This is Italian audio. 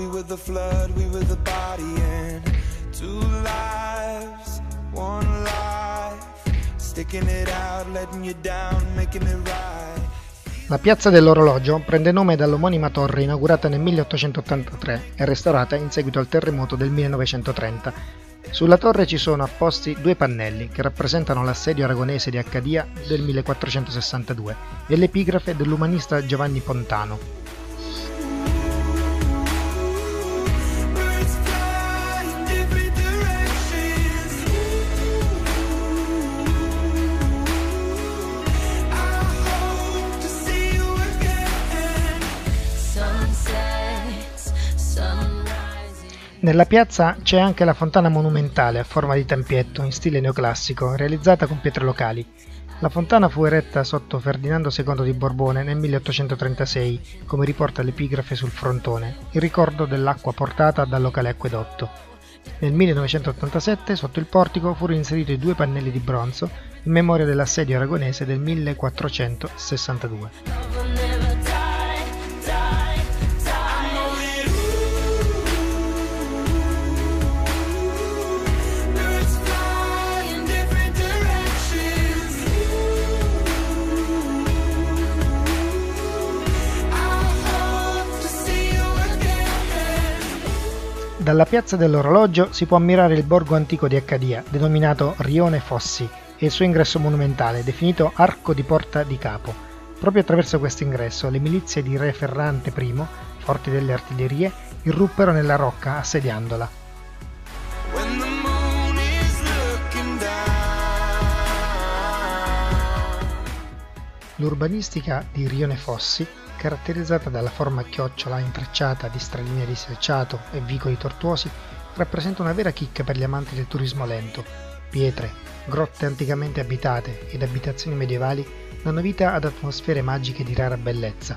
we were the flood, we were the body, and two lives, one life, sticking it out, letting you down, making it right. La piazza dell'orologio prende nome dall'omonima torre inaugurata nel 1883 e restaurata in seguito al terremoto del 1930. Sulla torre ci sono apposti due pannelli che rappresentano l'assedio aragonese di Accadia del 1462 e l'epigrafe dell'umanista Giovanni Pontano. Nella piazza c'è anche la fontana monumentale a forma di tempietto in stile neoclassico, realizzata con pietre locali. La fontana fu eretta sotto Ferdinando II di Borbone nel 1836, come riporta l'epigrafe sul frontone, in ricordo dell'acqua portata dal locale acquedotto. Nel 1987, sotto il portico, furono inseriti due pannelli di bronzo in memoria dell'assedio aragonese del 1462. Dalla piazza dell'orologio si può ammirare il borgo antico di Accadia, denominato Rione Fossi, e il suo ingresso monumentale, definito Arco di Porta di Capo. Proprio attraverso questo ingresso le milizie di Re Ferrante I, forti delle artiglierie, irruppero nella rocca assediandola. L'urbanistica di Rione Fossi, caratterizzata dalla forma a chiocciola intrecciata di stradine di selciato e vicoli tortuosi, rappresenta una vera chicca per gli amanti del turismo lento. Pietre, grotte anticamente abitate ed abitazioni medievali danno vita ad atmosfere magiche di rara bellezza.